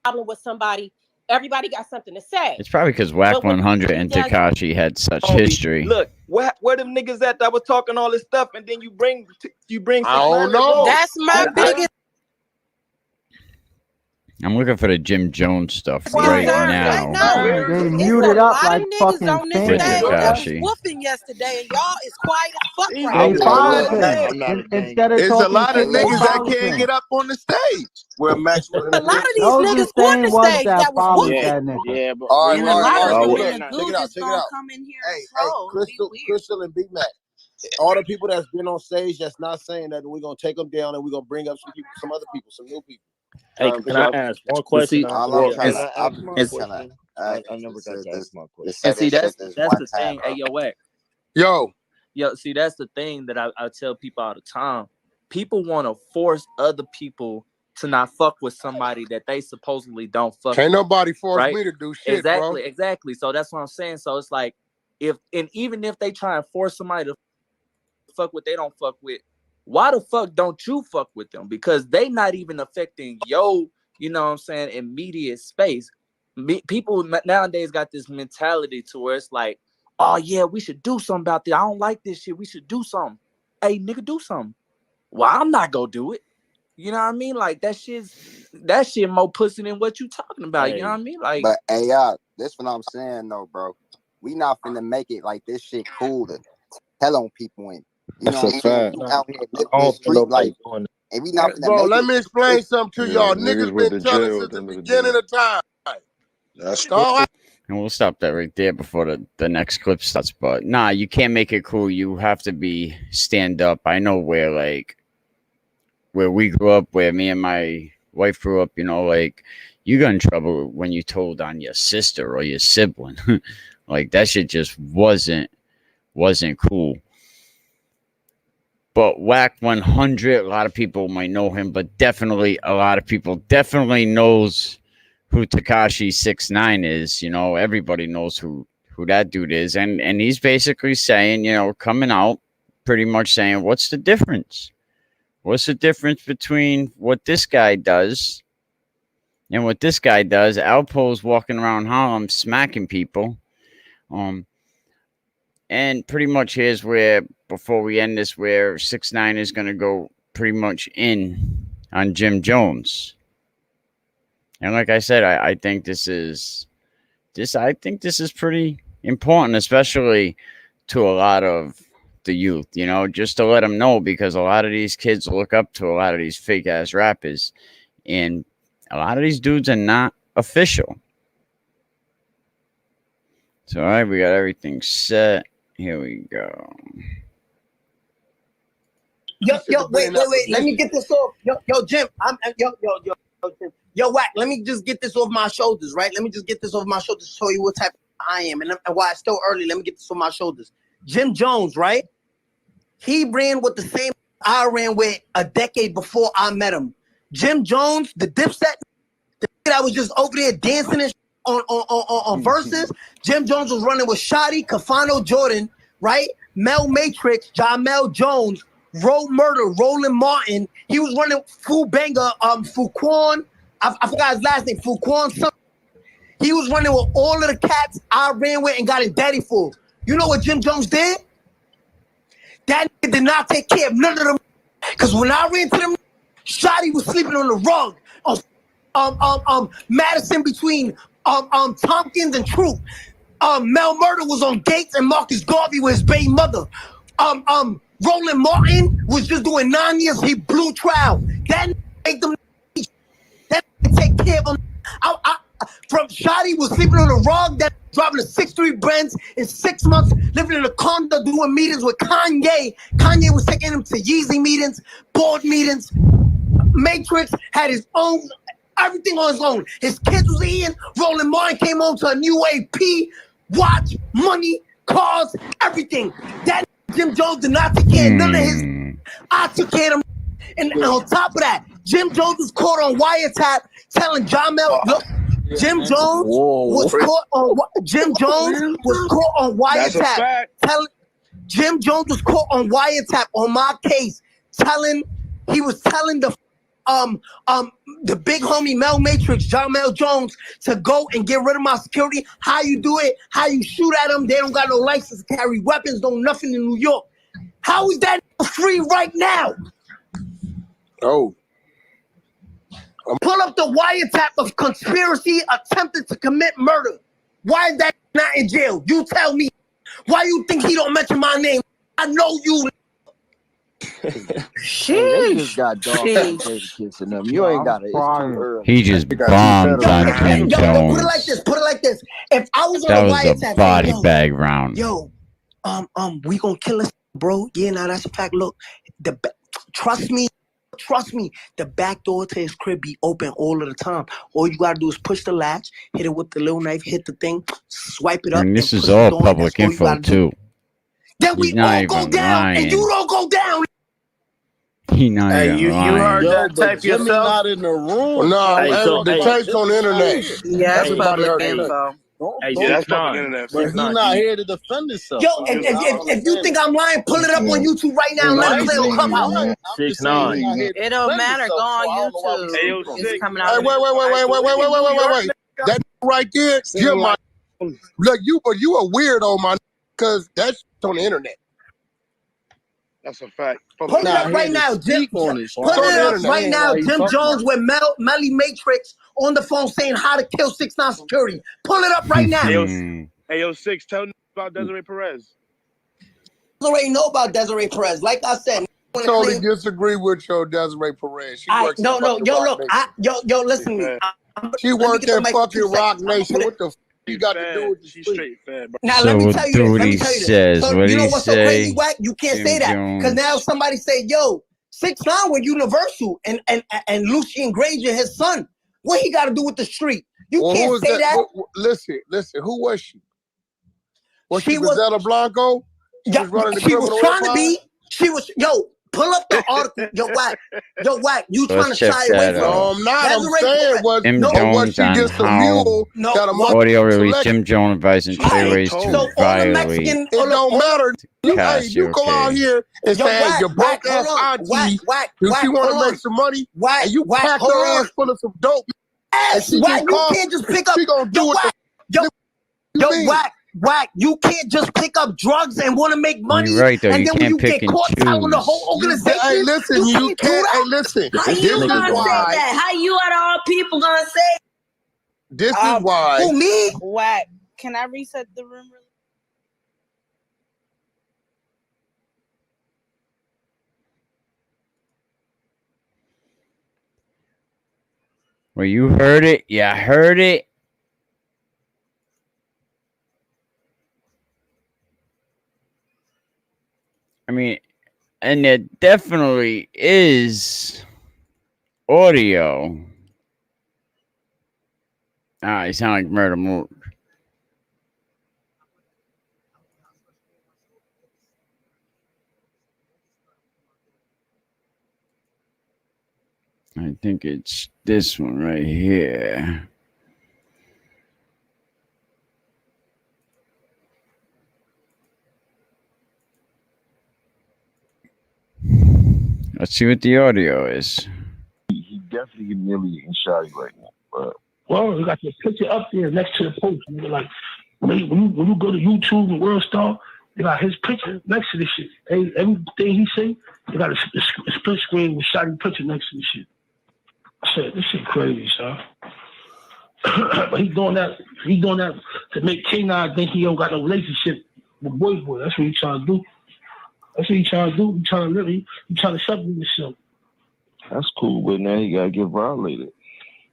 problem with somebody, everybody got something to say. It's probably because wack100 and Tekashi had such history. Look, where them niggas at that was talking all this stuff, and then you bring I don't know. That's my biggest. I'm looking for the Jim Jones stuff right now. They muted up like fucking on this With stage Tekashi. that was whooping yesterday, and y'all is quiet as fuck They right now. followed him. Instead of It's a talking lot of shit, they niggas that followed can't him. get up on the stage. Well, Maxwell, A lot of these Those niggas the on same the ones stage that that was followed whooping. that nigga. Yeah, but All right, And all a right, lot all of right. people Check in it the out. goo just Check it gonna out. come in here hey, and troll. Be weird. Crystal and Big Mac. All the people that's been on stage that's not saying that, we're gonna take them down and we're gonna bring up some people, some other people, some new people. Hey, can I ask one question? all I'm trying to, I never got to ask my question. And see, that's the thing. Hey, yo, Wack. Yo, See, that's the thing that I tell people all the time. People want to force other people to not fuck with somebody that they supposedly don't fuck can't with. nobody force Right? me to do shit, Exactly, bro. exactly. So that's what I'm saying. So it's like, even if they try and force somebody to fuck with, they don't fuck with. Why the fuck don't you fuck with them? Because they not even affecting your, you know what I'm saying, immediate space. People nowadays got this mentality to where it's like, oh yeah, we should do something about this. I don't like this shit. We should do something. Hey, nigga, do something. Well, I'm not gonna do it. You know what I mean? Like that shit more pussy than what you talking about. You know what I mean? Like, But that's what I'm saying though, bro. We not finna make it like this shit cool to tell on people and you know what I'm saying? We out here living I this don't think street life, nobody's doing and we not finna Bro, make let it. me explain something to y'all. niggas Niggas went been to telling jail since at the the end of the beginning day. of time. That's Dog, And we'll stop that right there before the next clip starts. But nah, you can't make it cool. You have to be stand up. I know where we grew up, where me and my wife grew up, you know, like you got in trouble when you told on your sister or your sibling. Like that shit just wasn't cool. But wack100, a lot of people might know him, but definitely a lot of people definitely knows who Tekashi 6ix9ine is. You know, everybody knows who that dude is. And he's basically saying, you know, coming out pretty much saying, what's the difference? What's the difference between what this guy does and what this guy does? Alpo's walking around Harlem smacking people. And pretty much here's where, before we end this, where 6ix9ine is going to go pretty much in on Jim Jones. And like I said, I think this is pretty important, especially to a lot of the youth, you know, just to let them know, because a lot of these kids look up to a lot of these fake ass rappers, and a lot of these dudes are not official. So, all right, we got everything set. Here we go. Yo, wait. Let me get this off. Yo, Jim. Yo, Wack, let me just get this off my shoulders, right? Let me just get this off my shoulders to show you what type of I am. And why it's still early, let me get this off my shoulders. Jim Jones, right? He ran with the same I ran with a decade before I met him. Jim Jones, the Dipset, the that was just over there dancing and on verses. Jim Jones was running with Shotty, Cafano Jordan, right? Mel Matrix, Jamel Jones, Roll Murder, Roland Martin. He was running Fu Banger, Fuquan. I forgot his last name, Fuquan. He was running with all of the cats I ran with and got his daddy for. You know what Jim Jones did? That nigga did not take care of none of them. Cause when I ran to them, Shotty was sleeping on the rug on Madison between Tompkins and Truth. Mel Murder was on Gates and Marcus Garvey with his baby mother. Roland Martin was just doing 9 years. He blew trial. That make them. That take care of him. From Shotty was sleeping on the rug. That driving a 6'3" Benz in 6 months, living in a condo, doing meetings with Kanye. Kanye was taking him to Yeezy meetings, board meetings. Matrix had his own, everything on his own. His kids was eating. Roland Martin came home to a new AP, watch, money, cars, everything. That Jim Jones did not take care of none of his. I took care of him. And on top of that, Jim Jones was caught on wiretap telling Jamel, look, Jim Jones was caught on wiretap. Jim Jones was caught on wiretap on my case, he was telling the big homie Mel Matrix, Jamel Jones, to go and get rid of my security. How you do it? How you shoot at them? They don't got no license to carry weapons, no nothing in New York. How is that free right now? Oh. Pull up the wiretap of conspiracy attempted to commit murder. Why is that not in jail? You tell me. Why you think he don't mention my name? I know you. They just got dog kissing them. You ain't got it. It's too early. He just bombed on Jim Yo, put it like Jones. this. Put it like this. If I was on That a was wiretap, a body bag round. Yo, we gonna kill us, bro. Yeah, now that's a fact. Look, trust me. The back door to his crib be open all of the time. All you gotta do is push the latch, hit it with the little knife, hit the thing, swipe it up. And this is all public info too. Then we all go down, and you don't go down. He not even you heard lying. that tape Jimmy yourself? not in the room. No, the tape's on the internet. Yeah, it's Everybody public heard that. info. Yeah, that's public internet. But he's not here to defend himself. Yo, if you think I'm lying, pull it up on YouTube right now and let it play on Clubhouse. 6ix9ine. It don't matter. Go on YouTube. It's coming out. Wait. That right there, Jim, look, you a weirdo, man, because that's on the internet. That's a fact. Put it up right now, Jim. Put it up right now, Jim Jones with Melly Matrix on the phone saying how to kill 6ix9ine security. Pull it up right now. Hey, yo, Six, tell me about Desiree Perez. You already know about Desiree Perez. Like I said, I totally disagree with your Desiree Perez. She works yo, look, listen to me. She worked at fucking Rock Nation. What the you got to do with the straight fed, bro. Now, So let me tell you what he says. So, What you know he what's so say? crazy, Wack? You can't Jim say that. Because now somebody say, yo, 6ix9ine with Universal and Lucien Granger, his son. What he got to do with the street? You can't say that. Listen, who was she? Was she Gazella Blanco? She was running the criminal trying to be. She was, pull up the article. Yo, Wack, you trying to shy away from it. No, I'm not. I'm saying was Jim Jones on how audio release Jim Jones advising Trey ways to violate. It don't matter. You go out here and say your broke ass auntie, she want to make some money, and you pack her ass full of some dope. And she Wack, you can't just pick up. She gonna do it. Wack, you can't just pick up drugs and want to make money. You're right, though. And You then when can't you pick get caught and telling the choose. whole organization, Hey, listen, you can't. Hey, listen. How you gonna say that? How you out of all people gonna say? This is why. Who, me? Wack, can I reset the room? Well, you heard it. Yeah, I heard it. I mean, and there definitely is audio You sound like Murder Mook. I think it's this one right here. Let's see what the audio is. He definitely humiliating Shotty right now. But well, you got your picture up there next to the post. Nigga, like when you go to YouTube and World Star, they got his picture next to this shit. Everything he say, they got a split screen with Shotty picture next to this shit. I said, this shit crazy, son. But he doing that to make K9 think he don't got no relationship with boy. That's what he trying to do. That's what he trying to do. He trying to live. He trying to separate himself. that's cool, but now he gotta get violated.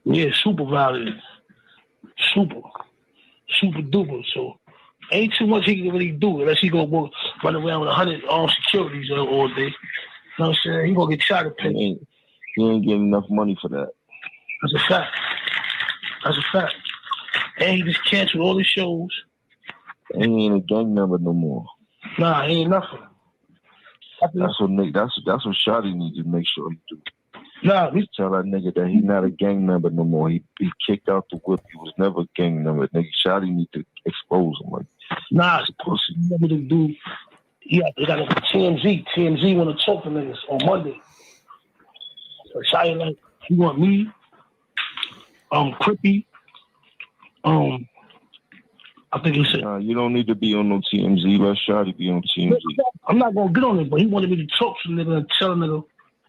Yeah, super violated. Super duper. So ain't too much he can really do unless he gonna go run around with 100 armed securities all day. You know what I'm saying? He gonna get shot at pay. He ain't getting enough money for that. That's a fact. And he just canceled all the shows. And he ain't a gang member no more. Nah, he ain't nothing. That's what Shotty needs to make sure he do. Nah, we tell that nigga that he's not a gang member no more. He kicked out the whip. He was never a gang member. Nigga, Shotty need to expose him. Like, nah, it's pussy. You know what to do? Yeah, they got a TMZ. TMZ want to talk to niggas on Monday. So Shotty like, he want me, Crippy, I think he said. Nah, you don't need to be on no TMZ. Let Shotty be on TMZ. I'm not gonna get on it, but he wanted me to talk to the nigga and tell the nigga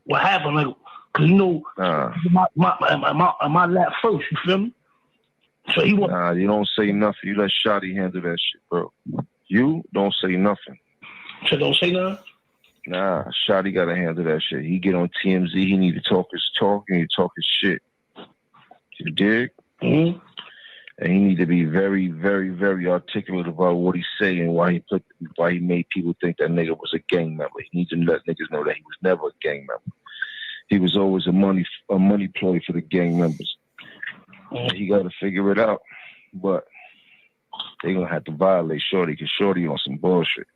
what happened. Like, cause you know, my lap first. You feel me? So he want. Nah, you don't say nothing. You let Shotty handle that shit, bro. You don't say nothing. So don't say nothing. Nah, Shotty gotta handle that shit. He get on TMZ. He need to talk his talk and he talk his shit. You dig? Mm-hmm. And he need to be very, very, very articulate about what he say and why he made people think that nigga was a gang member. He needs to let niggas know that he was never a gang member. He was always a money ploy for the gang members. He got to figure it out, but they gonna have to violate Shorty because Shorty on some bullshit.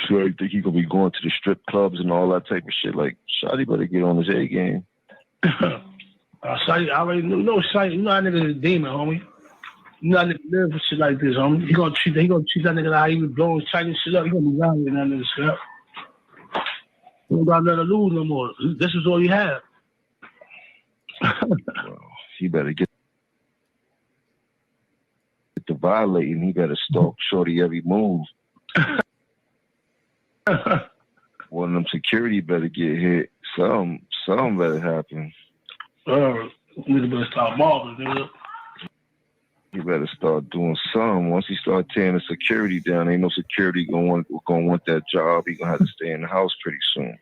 Shorty think he gonna be going to the strip clubs and all that type of shit. Like, Shorty better get on his A game. Shotty, I already know Shotty. You know that nigga's a demon, homie. You know that nigga live for shit like this, homie. He gonna treat that nigga like how he was blowing Chinese shit up. He gonna be around with that nigga shit up. He don't got nothing to lose no more. This is all he had. Well, he better get to violating. He better stalk Shorty every move. One of them security better get hit. Something better happen. Nigga better start mobbing, nigga. He better start doing something. Once he start tearing the security down, ain't no security gonna want that job. He gonna have to stay in the house pretty soon.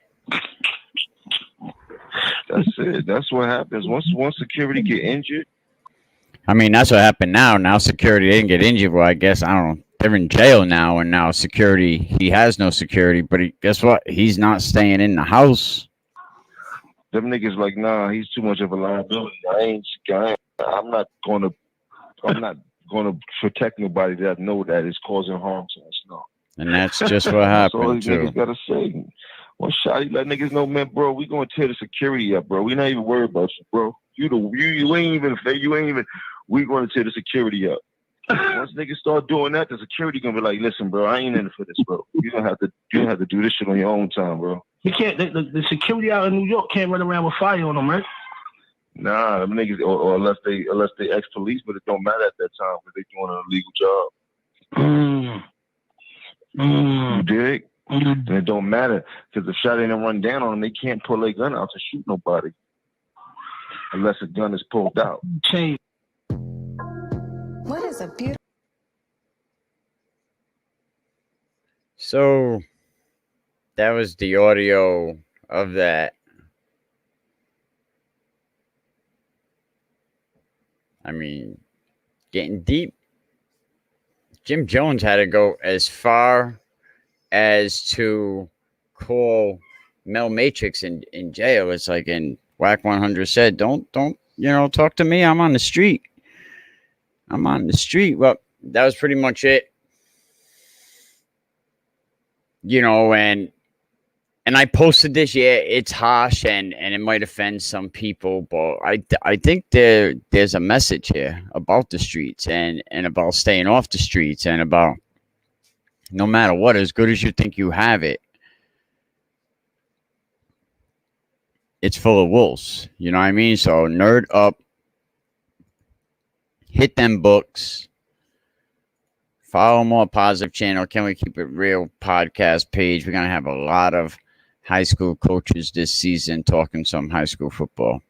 That's it. That's what happens. Once security get injured. I mean, that's what happened now. Now security didn't get injured. Well, I guess, I don't know. They're in jail now, and now security, he has no security, but guess what? He's not staying in the house. Them niggas like, nah, he's too much of a liability. I'm not gonna protect nobody that I know that is causing harm to us. No. And that's just what happened. That's all these too. niggas gotta say. Well, Shotty, let niggas know, man, bro, we gonna tear the security up, bro. We not even worried about you, bro. You ain't even. We gonna tear the security up. Once niggas start doing that, the security gonna be like, listen, bro, I ain't in it for this, bro. You gonna have to do this shit on your own time, bro. You can't. The security out in New York can't run around with fire on them, right? Nah, them niggas, or unless they ex-police, but it don't matter at that time because they doing an illegal job. You dig? And it don't matter because if shot ain't run down on them, they can't pull their gun out to shoot nobody unless a gun is pulled out. What is a beautiful? So that was the audio of that. I mean, getting deep. Jim Jones had to go as far as to call Mel Matrix in jail. It's like, and wack100 said, don't talk to me. I'm on the street. Well, that was pretty much it. And I posted this. Yeah, it's harsh and it might offend some people, but I think there's a message here about the streets and about staying off the streets and about no matter what, as good as you think you have it, it's full of wolves. You know what I mean? So nerd up, hit them books, follow More Positive channel. Can We Keep It Real podcast page? We're going to have a lot of high school coaches this season talking some high school football.